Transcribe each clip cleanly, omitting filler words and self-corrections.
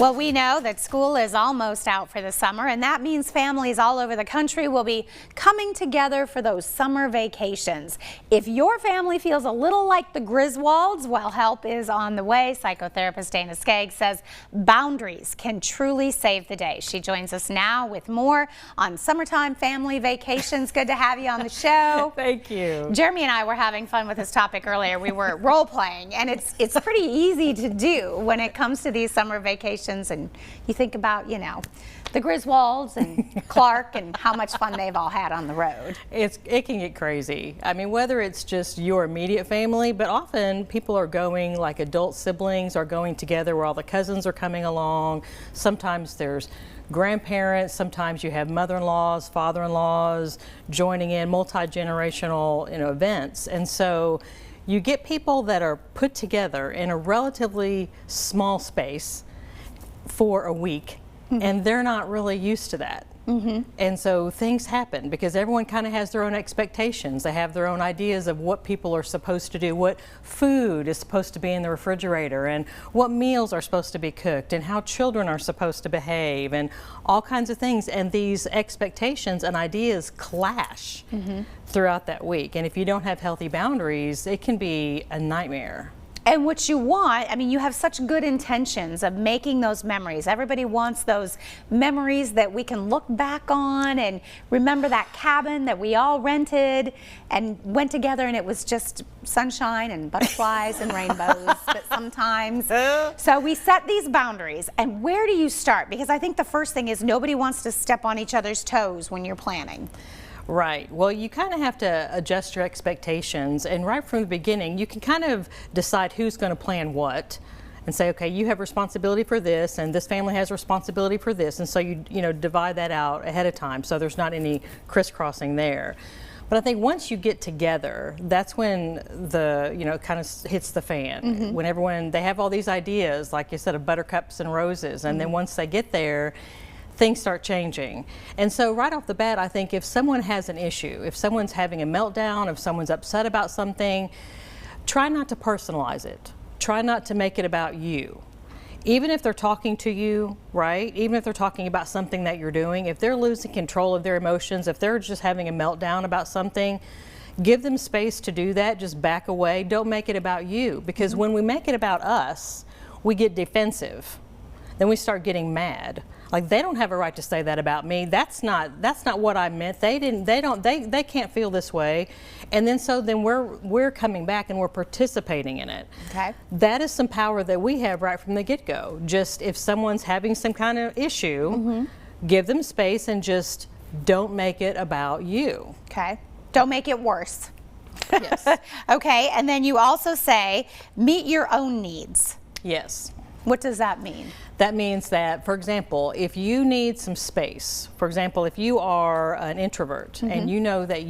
Well, we know that school is almost out for the summer, and that means families all over the country will be coming together for those summer vacations. If your family feels a little like the Griswolds, well, help is on the way. Psychotherapist Dana Skaggs says boundaries can truly save the day. She joins us now with more on summertime family vacations. Good to have you on the show. Thank you. Jeremy and I were having fun with this topic earlier. We were role playing, and it's pretty easy to do when it comes to these summer vacations. And you think about, you know, the Griswolds and Clark and how much fun they've all had on the road. It can get crazy. I mean, whether it's just your immediate family, but often people are going, like adult siblings are going together where all the cousins are coming along. Sometimes there's grandparents, sometimes you have mother-in-laws, father-in-laws joining in, multi-generational, events. And so you get people that are put together in a relatively small space for a week, and they're not really used to that. And so things happen because everyone kind of has their own expectations. They have their own ideas of what people are supposed to do, what food is supposed to be in the refrigerator, and what meals are supposed to be cooked, and how children are supposed to behave, and all kinds of things. And these expectations and ideas clash throughout that week. And if you don't have healthy boundaries, it can be a nightmare. And what you want, I mean, you have such good intentions of making those memories. Everybody wants those memories that we can look back on and remember that cabin that we all rented and went together, and it was just sunshine and butterflies and rainbows, but sometimes. So we set these boundaries. And where do you start? Because I think the first thing is nobody wants to step on each other's toes when you're planning. Right. Well, you kind of have to adjust your expectations, and right from the beginning, you can kind of decide who's going to plan what, and say, okay, you have responsibility for this, and this family has responsibility for this, and so you divide that out ahead of time, so there's not any crisscrossing there. But I think once you get together, that's when the kind of hits the fan. When everyone, they have all these ideas, like you said, of buttercups and roses, and then once they get there, things start changing. And so right off the bat, I think if someone has an issue, if someone's having a meltdown, if someone's upset about something, try not to personalize it. Try not to make it about you. Even if they're talking to you, right? Even if they're talking about something that you're doing, if they're losing control of their emotions, if they're just having a meltdown about something, give them space to do that. Just back away. Don't make it about you, because when we make it about us, we get defensive. Then we start getting mad. Like, they don't have a right to say that about me. That's not what I meant. They can't feel this way. And then we're coming back and we're participating in it. Okay. That is some power that we have right from the get-go. Just if someone's having some kind of issue, give them space and just don't make it about you. Okay. Don't make it worse. Yes. Okay. And then you also say, meet your own needs. Yes. What does that mean? That means that, for example, if you need some space, for example, if you are an introvert and you know that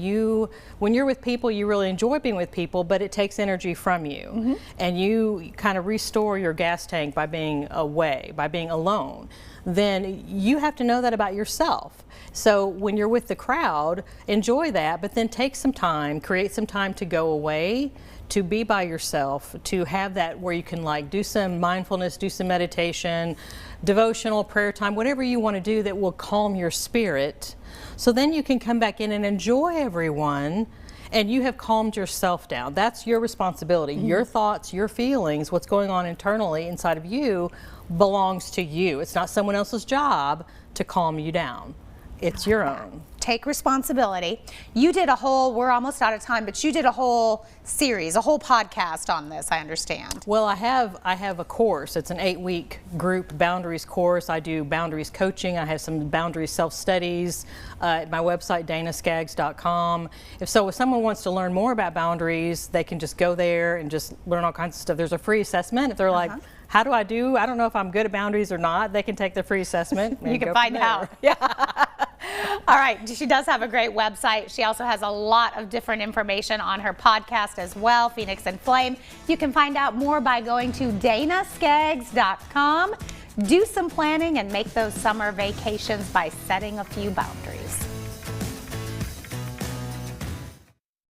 when you're with people, you really enjoy being with people, but it takes energy from you, and you kind of restore your gas tank by being away, by being alone, then you have to know that about yourself. So when you're with the crowd, enjoy that, but then take some time, create some time to go away, to be by yourself, to have that where you can do some mindfulness, do some meditation, devotional, prayer time, whatever you want to do that will calm your spirit. So then you can come back in and enjoy everyone, and you have calmed yourself down. That's your responsibility. Your thoughts, your feelings, what's going on internally inside of you belongs to you. It's not someone else's job to calm you down. It's your own. Take responsibility. You did we're almost out of time, but you did a whole series, a whole podcast on this, I understand. Well, I have a course. It's an 8-week group boundaries course. I do boundaries coaching. I have some boundaries self-studies at my website, danaskaggs.com. If someone wants to learn more about boundaries, they can just go there and just learn all kinds of stuff. There's a free assessment. If they're like, how do I don't know if I'm good at boundaries or not, they can take the free assessment. You can find out. Yeah. All right, she does have a great website. She also has a lot of different information on her podcast as well, Phoenix and Flame. You can find out more by going to danaskaggs.com. Do some planning and make those summer vacations by setting a few boundaries.